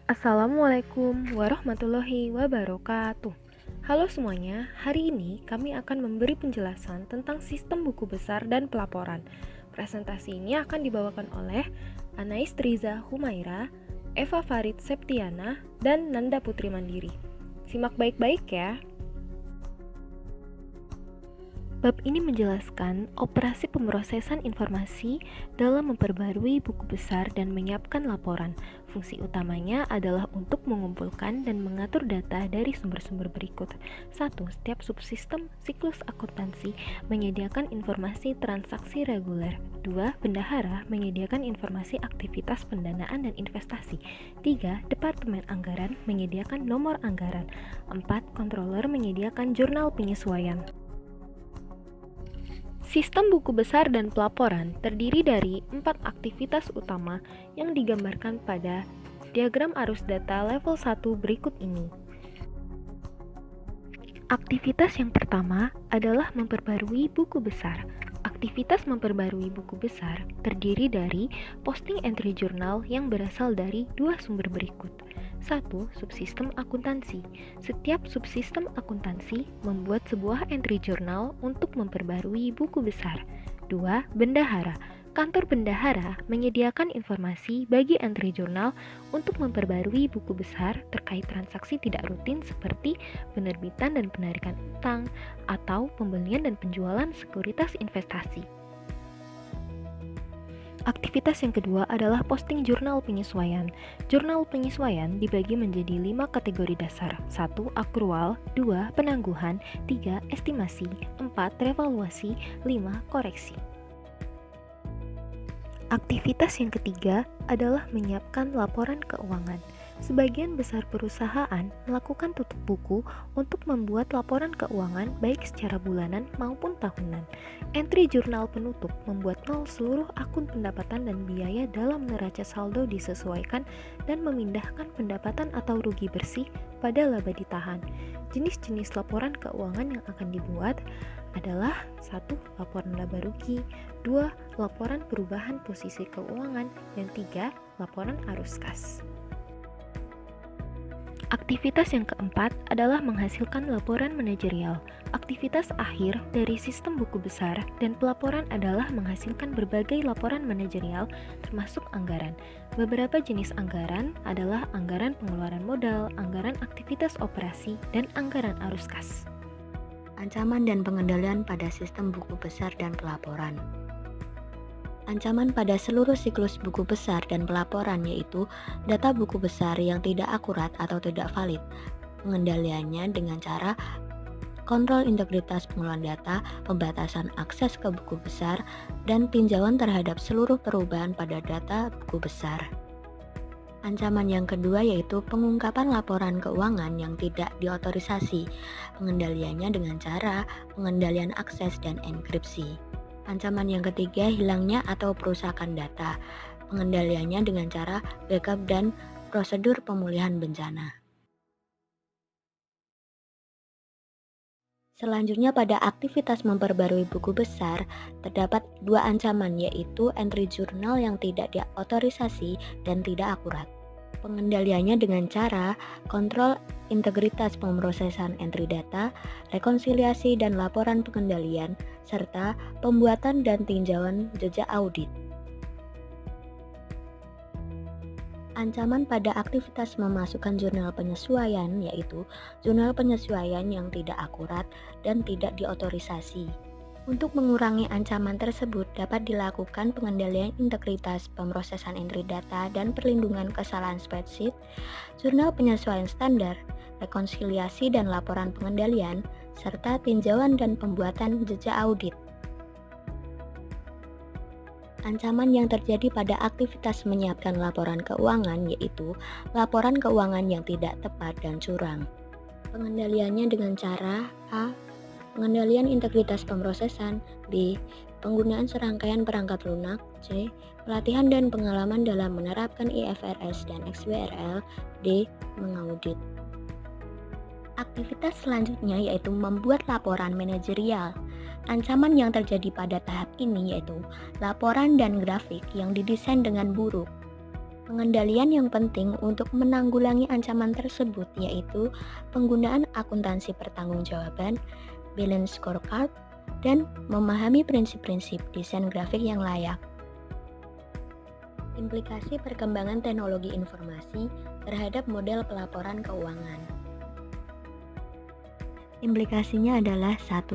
Assalamualaikum warahmatullahi wabarakatuh. Halo semuanya, hari ini kami akan memberi penjelasan tentang sistem buku besar dan pelaporan. Presentasi ini akan dibawakan oleh Anais Triza Humaira, Eva Farid Septiana, dan Nanda Putri Mandiri. Simak baik-baik ya. Bab ini menjelaskan operasi pemrosesan informasi dalam memperbarui buku besar dan menyiapkan laporan. Fungsi utamanya adalah untuk mengumpulkan dan mengatur data dari sumber-sumber berikut. 1. Setiap subsistem siklus akuntansi menyediakan informasi transaksi reguler. 2. Bendahara menyediakan informasi aktivitas pendanaan dan investasi. 3. Departemen anggaran menyediakan nomor anggaran. 4. Controller menyediakan jurnal penyesuaian. Sistem buku besar dan pelaporan terdiri dari 4 aktivitas utama yang digambarkan pada diagram arus data level 1 berikut ini. Aktivitas yang pertama adalah memperbarui buku besar. Aktivitas memperbarui buku besar terdiri dari posting entry jurnal yang berasal dari dua sumber berikut. 1. Subsistem akuntansi. Setiap subsistem akuntansi membuat sebuah entry jurnal untuk memperbarui buku besar. 2. Bendahara. Kantor bendahara menyediakan informasi bagi entry jurnal untuk memperbarui buku besar terkait transaksi tidak rutin seperti penerbitan dan penarikan utang atau pembelian dan penjualan sekuritas investasi. Aktivitas yang kedua adalah posting jurnal penyesuaian. Jurnal penyesuaian dibagi menjadi 5 kategori dasar. 1. Akrual, 2. Penangguhan, 3. Estimasi, 4. Revaluasi, 5. Koreksi. Aktivitas yang ketiga adalah menyiapkan laporan keuangan. Sebagian besar perusahaan melakukan tutup buku untuk membuat laporan keuangan baik secara bulanan maupun tahunan. Entry jurnal penutup membuat nol seluruh akun pendapatan dan biaya dalam neraca saldo disesuaikan dan memindahkan pendapatan atau rugi bersih pada laba ditahan. Jenis-jenis laporan keuangan yang akan dibuat adalah 1. Laporan laba rugi, 2. Laporan perubahan posisi keuangan, dan 3. Laporan arus kas. Aktivitas yang keempat adalah menghasilkan laporan manajerial. Aktivitas akhir dari sistem buku besar dan pelaporan adalah menghasilkan berbagai laporan manajerial termasuk anggaran. Beberapa jenis anggaran adalah anggaran pengeluaran modal, anggaran aktivitas operasi, dan anggaran arus kas. Ancaman dan pengendalian pada sistem buku besar dan pelaporan. Ancaman pada seluruh siklus buku besar dan pelaporan yaitu data buku besar yang tidak akurat atau tidak valid. Pengendaliannya dengan cara kontrol integritas pengelolaan data, pembatasan akses ke buku besar, dan tinjauan terhadap seluruh perubahan pada data buku besar. Ancaman yang kedua yaitu pengungkapan laporan keuangan yang tidak diotorisasi. Pengendaliannya dengan cara pengendalian akses dan enkripsi. Ancaman yang ketiga hilangnya atau perusakan data. Pengendaliannya dengan cara backup dan prosedur pemulihan bencana. Selanjutnya pada aktivitas memperbarui buku besar, terdapat dua ancaman yaitu entry jurnal yang tidak diotorisasi dan tidak akurat. Pengendaliannya dengan cara kontrol integritas pemrosesan entry data, rekonsiliasi dan laporan pengendalian, serta pembuatan dan tinjauan jejak audit. Ancaman pada aktivitas memasukkan jurnal penyesuaian yaitu jurnal penyesuaian yang tidak akurat dan tidak diotorisasi. Untuk mengurangi ancaman tersebut dapat dilakukan pengendalian integritas pemrosesan entry data dan perlindungan kesalahan spreadsheet, jurnal penyesuaian standar, rekonsiliasi dan laporan pengendalian, serta tinjauan dan pembuatan jejak audit. Ancaman yang terjadi pada aktivitas menyiapkan laporan keuangan yaitu laporan keuangan yang tidak tepat dan curang. Pengendaliannya dengan cara A. Pengendalian integritas pemrosesan, B. Penggunaan serangkaian perangkat lunak, C. Pelatihan dan pengalaman dalam menerapkan IFRS dan XBRL, D. Mengaudit. Aktivitas selanjutnya yaitu membuat laporan manajerial. Ancaman yang terjadi pada tahap ini yaitu laporan dan grafik yang didesain dengan buruk. Pengendalian yang penting untuk menanggulangi ancaman tersebut yaitu penggunaan akuntansi pertanggungjawaban, balance scorecard, dan memahami prinsip-prinsip desain grafik yang layak. Implikasi perkembangan teknologi informasi terhadap model pelaporan keuangan. Implikasinya adalah 1.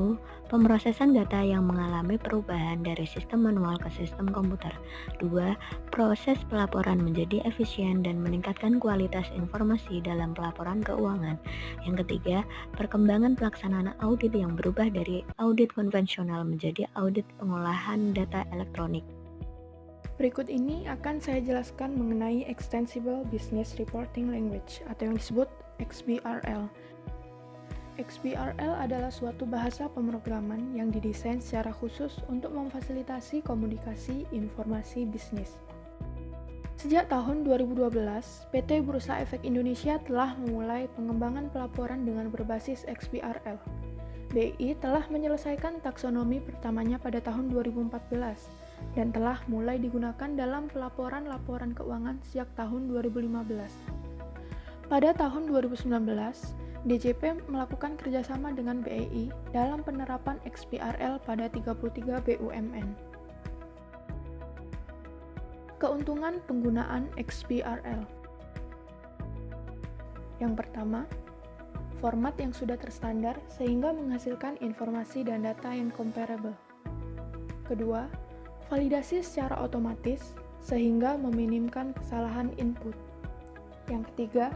Pemrosesan data yang mengalami perubahan dari sistem manual ke sistem komputer. 2. Proses pelaporan menjadi efisien dan meningkatkan kualitas informasi dalam pelaporan keuangan. Yang ketiga, perkembangan pelaksanaan audit yang berubah dari audit konvensional menjadi audit pengolahan data elektronik. Berikut ini akan saya jelaskan mengenai Extensible Business Reporting Language atau yang disebut XBRL. XBRL adalah suatu bahasa pemrograman yang didesain secara khusus untuk memfasilitasi komunikasi informasi bisnis. Sejak tahun 2012, PT Bursa Efek Indonesia telah memulai pengembangan pelaporan dengan berbasis XBRL. BI telah menyelesaikan taksonomi pertamanya pada tahun 2014 dan telah mulai digunakan dalam pelaporan laporan keuangan sejak tahun 2015. Pada tahun 2019, DJP melakukan kerjasama dengan BEI dalam penerapan XBRL pada 33 BUMN. Keuntungan penggunaan XBRL. Yang pertama, format yang sudah terstandar sehingga menghasilkan informasi dan data yang comparable. Kedua, validasi secara otomatis sehingga meminimkan kesalahan input. Yang ketiga,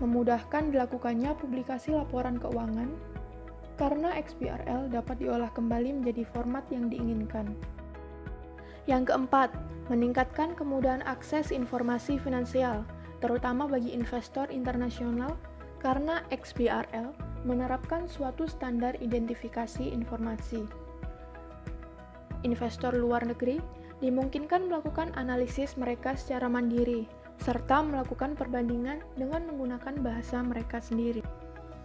memudahkan dilakukannya publikasi laporan keuangan karena XBRL dapat diolah kembali menjadi format yang diinginkan. Yang keempat, meningkatkan kemudahan akses informasi finansial, terutama bagi investor internasional karena XBRL menerapkan suatu standar identifikasi informasi. Investor luar negeri dimungkinkan melakukan analisis mereka secara mandiri, serta melakukan perbandingan dengan menggunakan bahasa mereka sendiri.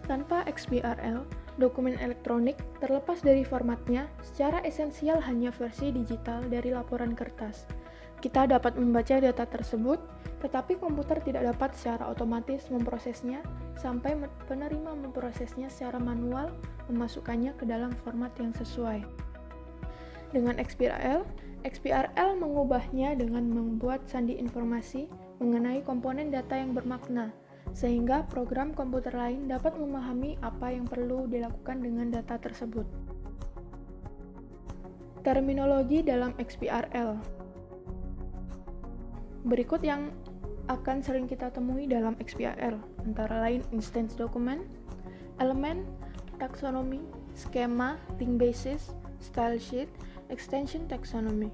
Tanpa XBRL, dokumen elektronik terlepas dari formatnya secara esensial hanya versi digital dari laporan kertas. Kita dapat membaca data tersebut, tetapi komputer tidak dapat secara otomatis memprosesnya sampai penerima memprosesnya secara manual, memasukkannya ke dalam format yang sesuai. Dengan XBRL mengubahnya dengan membuat sandi informasi mengenai komponen data yang bermakna, sehingga program komputer lain dapat memahami apa yang perlu dilakukan dengan data tersebut. Terminologi dalam XBRL. Berikut yang akan sering kita temui dalam XBRL, antara lain instance dokumen, elemen, taksonomi, skema, link basis, style sheet, extension taxonomy.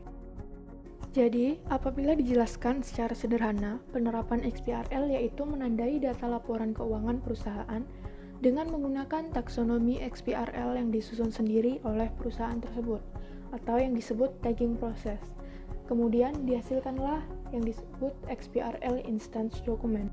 Jadi, apabila dijelaskan secara sederhana, penerapan XBRL yaitu menandai data laporan keuangan perusahaan dengan menggunakan taksonomi XBRL yang disusun sendiri oleh perusahaan tersebut, atau yang disebut tagging process. Kemudian dihasilkanlah yang disebut XBRL instance document.